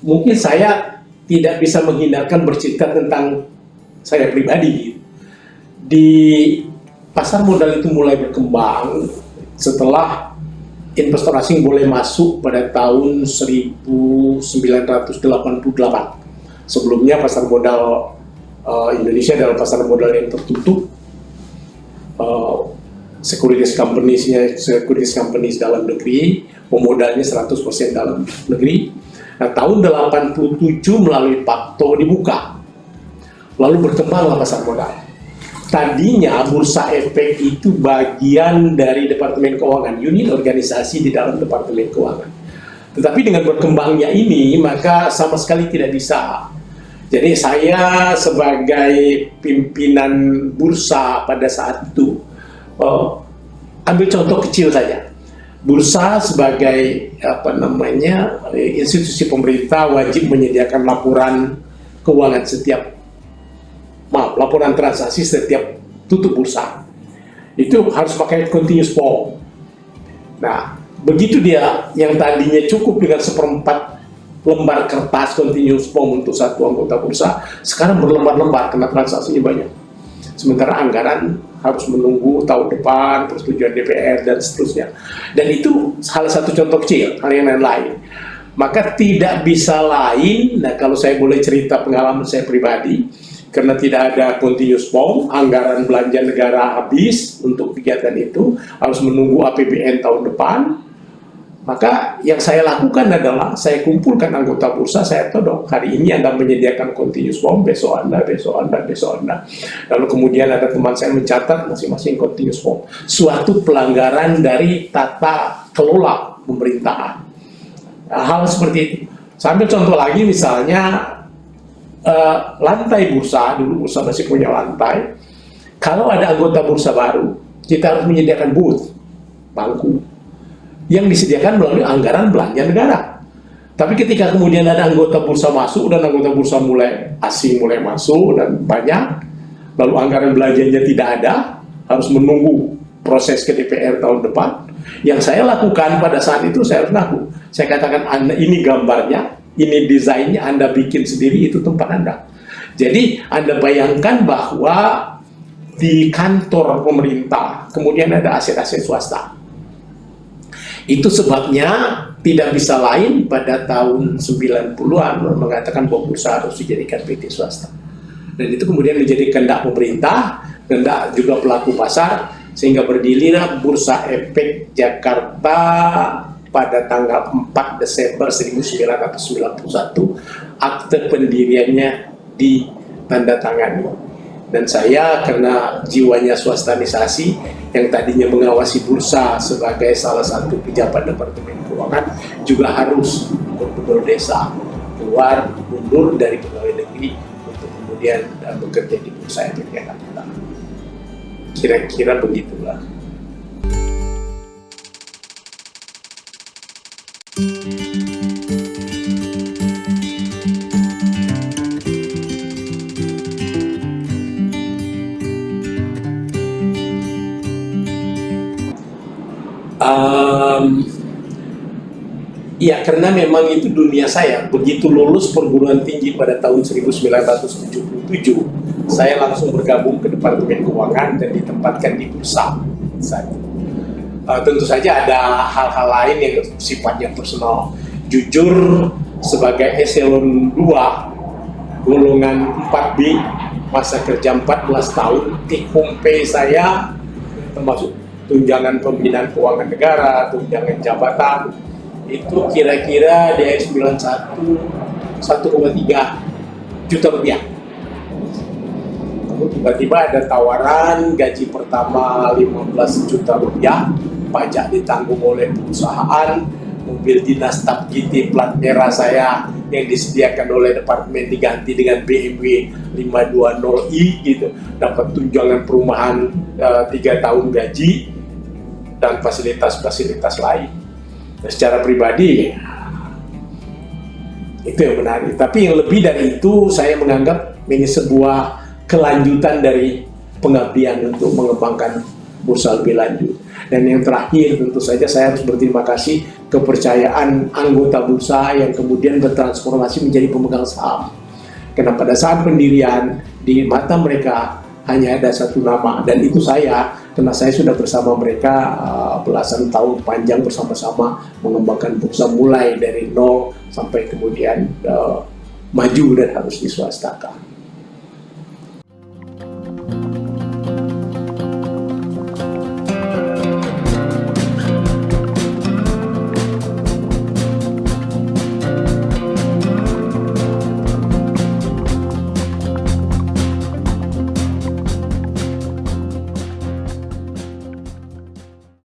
Mungkin saya tidak bisa menghindarkan bercerita tentang saya pribadi. Di pasar modal itu mulai berkembang setelah investor asing boleh masuk pada tahun 1988. Sebelumnya pasar modal Indonesia adalah pasar modal yang tertutup. Securities companies dalam negeri, pemodalnya 100% dalam negeri. Nah, tahun 87 melalui Pakto dibuka, lalu berkembanglah pasar modal. Tadinya Bursa Efek itu bagian dari Departemen Keuangan, unit organisasi di dalam Departemen Keuangan. Tetapi dengan berkembangnya ini, maka sama sekali tidak bisa. Jadi saya sebagai pimpinan bursa pada saat itu, ambil contoh kecil saja. Bursa sebagai institusi pemerintah wajib menyediakan laporan keuangan laporan transaksi setiap tutup bursa. Itu harus pakai continuous form. Nah, begitu dia yang tadinya cukup dengan 1/4 lembar kertas continuous form untuk satu anggota bursa, sekarang berlembar-lembar karena transaksinya banyak. Sementara anggaran harus menunggu tahun depan, persetujuan DPR, dan seterusnya. Dan itu salah satu contoh kecil, hal yang lain-lain. Maka tidak bisa lain, nah kalau saya boleh cerita pengalaman saya pribadi, karena tidak ada continuous form, anggaran belanja negara habis untuk kegiatan itu, harus menunggu APBN tahun depan. Maka yang saya lakukan adalah saya kumpulkan anggota bursa, saya todong, hari ini Anda menyediakan continuous form, besok Anda. Lalu kemudian ada teman saya mencatat masing-masing continuous form. Suatu pelanggaran dari tata kelola pemerintahan. Hal seperti itu. Sambil contoh lagi misalnya lantai bursa, dulu bursa masih punya lantai. Kalau ada anggota bursa baru, kita harus menyediakan booth, bangku, yang disediakan melalui anggaran belanja negara. Tapi ketika kemudian ada anggota bursa masuk dan anggota bursa asing mulai masuk dan banyak, lalu anggaran belanjanya tidak ada, harus menunggu proses ke DPR tahun depan. Yang saya lakukan pada saat itu, saya harus ngaku. Saya katakan, Anda ini gambarnya, ini desainnya, Anda bikin sendiri, itu tempat Anda. Jadi Anda bayangkan bahwa di kantor pemerintah kemudian ada aset-aset swasta. Itu sebabnya tidak bisa lain pada tahun 90-an mengatakan bahwa bursa harus dijadikan PT swasta. Dan itu kemudian menjadi kehendak pemerintah, kehendak juga pelaku pasar, sehingga berdirilah Bursa Efek Jakarta pada tanggal 4 Desember 1991, akte pendiriannya ditandatangani. Dan saya karena jiwanya swastanisasi, yang tadinya mengawasi bursa sebagai salah satu pejabat Departemen Keuangan, juga harus gubernur desa keluar mundur dari pegawai negeri untuk kemudian bekerja di Bursa Efek Jakarta. Kira-kira begitulah. Ya, karena memang itu dunia saya. Begitu lulus perguruan tinggi pada tahun 1977, saya langsung bergabung ke Departemen Keuangan dan ditempatkan di bursa. Tentu saja ada hal-hal lain yang sifatnya personal. Jujur, sebagai eselon 2, golongan 4B, masa kerja 14 tahun, take home pay saya, termasuk tunjangan pembinaan keuangan negara, tunjangan jabatan, itu kira-kira di ayat 91 1,3 juta rupiah. Lalu tiba-tiba ada tawaran gaji pertama 15 juta rupiah, pajak ditanggung oleh perusahaan, mobil dinas TAP GT plat merah saya yang disediakan oleh departemen diganti dengan BMW 520i gitu, dapat tunjangan perumahan 3 tahun gaji dan fasilitas-fasilitas lain. Secara pribadi itu yang menarik, tapi yang lebih dari itu saya menganggap ini sebuah kelanjutan dari pengabdian untuk mengembangkan bursa lebih lanjut. Dan yang terakhir, tentu saja saya harus berterima kasih kepercayaan anggota bursa yang kemudian bertransformasi menjadi pemegang saham. Karena pada saat pendirian, di mata mereka hanya ada satu nama, dan itu saya, karena saya sudah bersama mereka belasan tahun panjang bersama-sama mengembangkan bursa mulai dari nol sampai kemudian maju dan harus diswastakan.